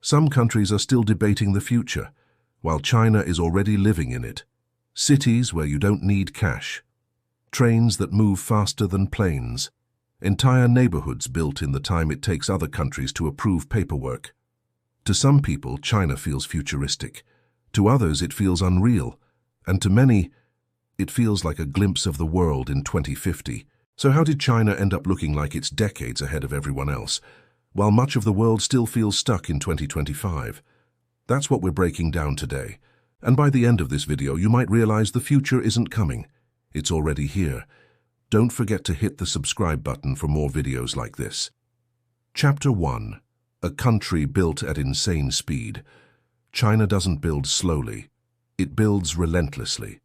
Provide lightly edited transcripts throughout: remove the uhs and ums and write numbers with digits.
Some countries are still debating the future, while China is already living in it. Cities where you don't need cash. Trains that move faster than planes. Entire neighborhoods built in the time it takes other countries to approve paperwork. To some people, China feels futuristic. To others, it feels unreal. And to many, it feels like a glimpse of the world in 2050. So how did China end up looking like it's decades ahead of everyone else, while much of the world still feels stuck in 2025? That's what we're breaking down today. And by the end of this video, you might realize the future isn't coming. It's already here. Don't forget to hit the subscribe button for more videos like this. Chapter 1. A country built at insane speed. China doesn't build slowly. It builds relentlessly.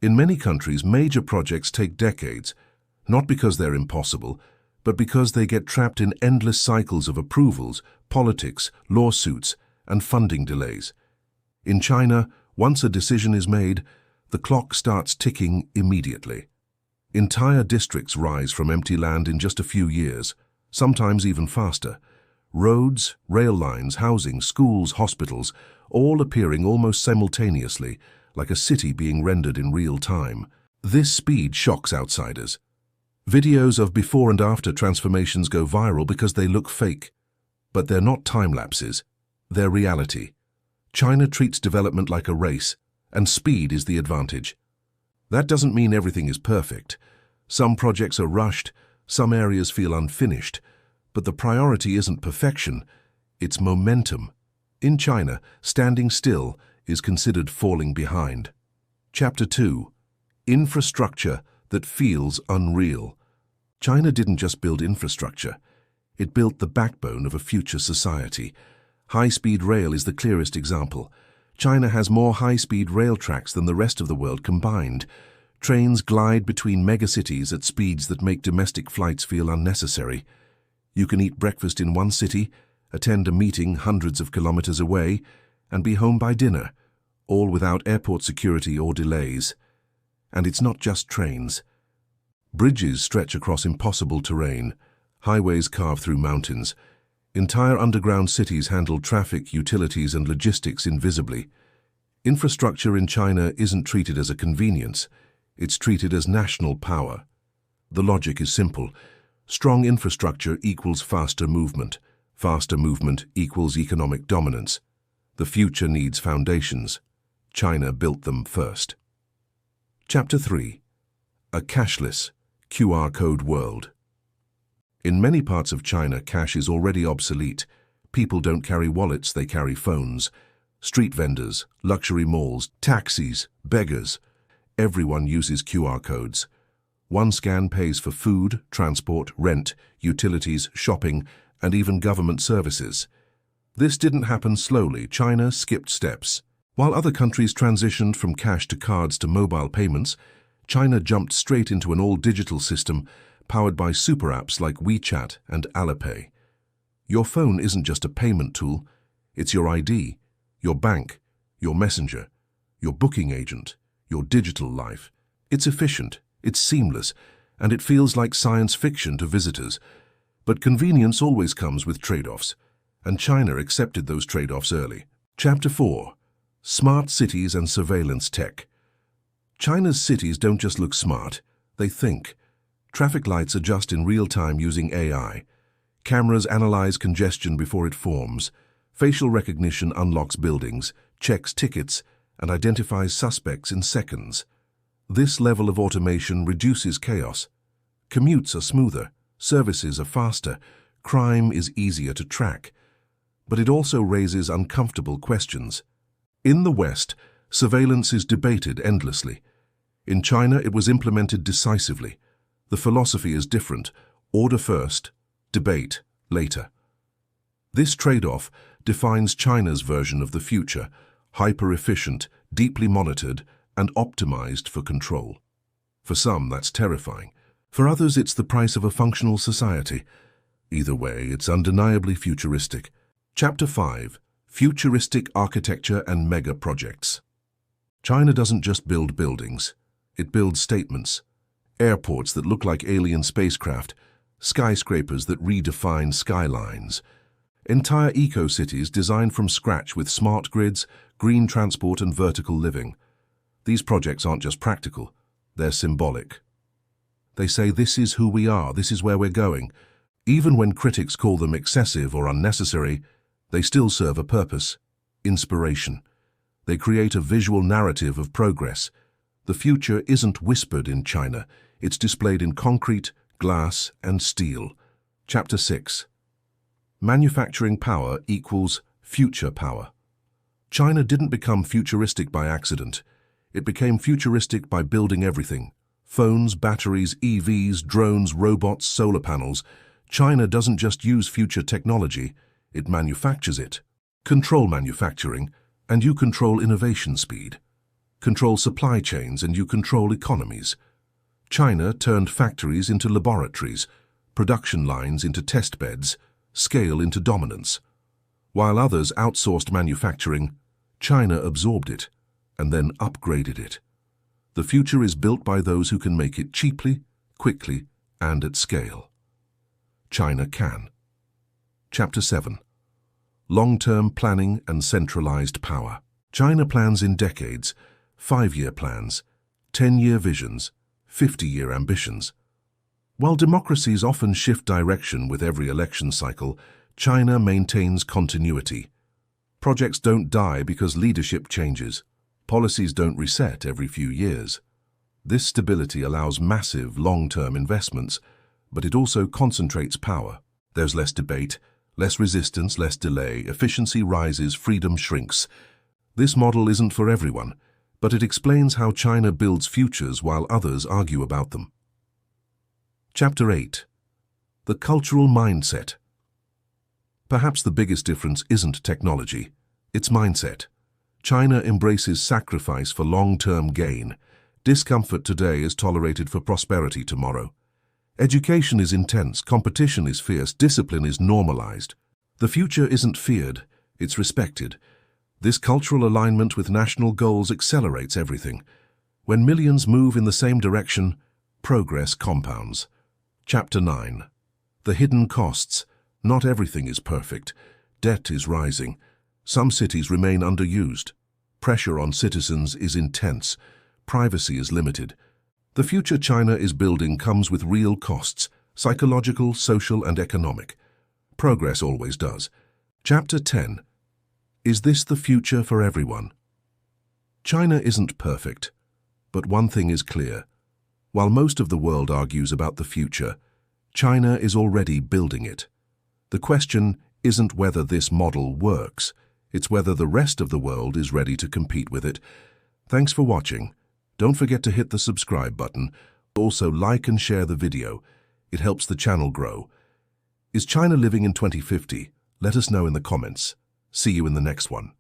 In many countries, major projects take decades, not because they're impossible, but because they get trapped in endless cycles of approvals, politics, lawsuits, and funding delays. In China, once a decision is made, the clock starts ticking immediately. Entire districts rise from empty land in just a few years, sometimes even faster. Roads, rail lines, housing, schools, hospitals, all appearing almost simultaneously, like a city being rendered in real time. This speed shocks outsiders. Videos of before and after transformations go viral because they look fake. But they're not time-lapses. They're reality. China treats development like a race, and speed is the advantage. That doesn't mean everything is perfect. Some projects are rushed, some areas feel unfinished, but the priority isn't perfection, it's momentum. In China, standing still is considered falling behind. Chapter 2. Infrastructure that feels unreal. China didn't just build infrastructure. It built the backbone of a future society. High-speed rail is the clearest example. China has more high-speed rail tracks than the rest of the world combined. Trains glide between megacities at speeds that make domestic flights feel unnecessary. You can eat breakfast in one city, attend a meeting hundreds of kilometers away, and be home by dinner, all without airport security or delays. And it's not just trains. Bridges stretch across impossible terrain. Highways carve through mountains. Entire underground cities handle traffic, utilities, and logistics invisibly. Infrastructure in China isn't treated as a convenience. It's treated as national power. The logic is simple. Strong infrastructure equals faster movement. Faster movement equals economic dominance. The future needs foundations. China built them first. Chapter 3. A cashless, QR code world. In many parts of China, cash is already obsolete. People don't carry wallets, they carry phones. Street vendors, luxury malls, taxis, beggars. Everyone uses QR codes. One scan pays for food, transport, rent, utilities, shopping, and even government services. This didn't happen slowly. China skipped steps. While other countries transitioned from cash to cards to mobile payments, China jumped straight into an all-digital system powered by super apps like WeChat and Alipay. Your phone isn't just a payment tool, it's your ID, your bank, your messenger, your booking agent, your digital life. It's efficient, it's seamless, and it feels like science fiction to visitors. But convenience always comes with trade-offs, and China accepted those trade-offs early. Chapter 4. Smart cities and surveillance tech. China's cities don't just look smart, they think. Traffic lights adjust in real time using AI. Cameras analyze congestion before it forms. Facial recognition unlocks buildings, checks tickets, and identifies suspects in seconds. This level of automation reduces chaos. Commutes are smoother, services are faster, crime is easier to track. But it also raises uncomfortable questions. In the West, surveillance is debated endlessly. In China, it was implemented decisively. The philosophy is different: order first, debate later. This trade-off defines China's version of the future: hyper-efficient, deeply monitored, and optimized for control. For some, that's terrifying. For others, it's the price of a functional society. Either way, it's undeniably futuristic. Chapter 5. Futuristic architecture and mega projects. China doesn't just build buildings. It builds statements. Airports that look like alien spacecraft, skyscrapers that redefine skylines, Entire eco-cities designed from scratch with smart grids, green transport and vertical living. These projects aren't just practical, they're symbolic. They say this is who we are, this is where we're going. Even when critics call them excessive or unnecessary, they still serve a purpose: inspiration. They create a visual narrative of progress. The future isn't whispered in China, it's displayed in concrete, glass, and steel. Chapter 6. Manufacturing power equals future power. China didn't become futuristic by accident. It became futuristic by building everything. Phones, batteries, EVs, drones, robots, solar panels. China doesn't just use future technology, it manufactures it. Control manufacturing, and you control innovation speed. Control supply chains, and you control economies. China turned factories into laboratories, production lines into test beds, scale into dominance. While others outsourced manufacturing, China absorbed it and then upgraded it. The future is built by those who can make it cheaply, quickly, and at scale. China can. Chapter 7. Long-term planning and centralized power. China plans in decades, 5-year plans, 10-year visions, 50-year ambitions. While democracies often shift direction with every election cycle, China maintains continuity. Projects don't die because leadership changes. Policies don't reset every few years. This stability allows massive, long-term investments, but it also concentrates power. There's less debate, less resistance, less delay, efficiency rises, freedom shrinks. This model isn't for everyone, but it explains how China builds futures while others argue about them. Chapter 8. The cultural mindset. Perhaps the biggest difference isn't technology, it's mindset. China embraces sacrifice for long-term gain. Discomfort today is tolerated for prosperity tomorrow. Education is intense, competition is fierce, discipline is normalized. The future isn't feared, it's respected. This cultural alignment with national goals accelerates everything. When millions move in the same direction, progress compounds. Chapter 9. The hidden costs. Not everything is perfect. Debt is rising. Some cities remain underused. Pressure on citizens is intense. Privacy is limited. The future China is building comes with real costs, psychological, social, and economic. Progress always does. Chapter 10. Is this the future for everyone? China isn't perfect, but one thing is clear. While most of the world argues about the future, China is already building it. The question isn't whether this model works, it's whether the rest of the world is ready to compete with it. Thanks for watching. Don't forget to hit the subscribe button. Also like and share the video. It helps the channel grow. Is China living in 2050? Let us know in the comments. See you in the next one.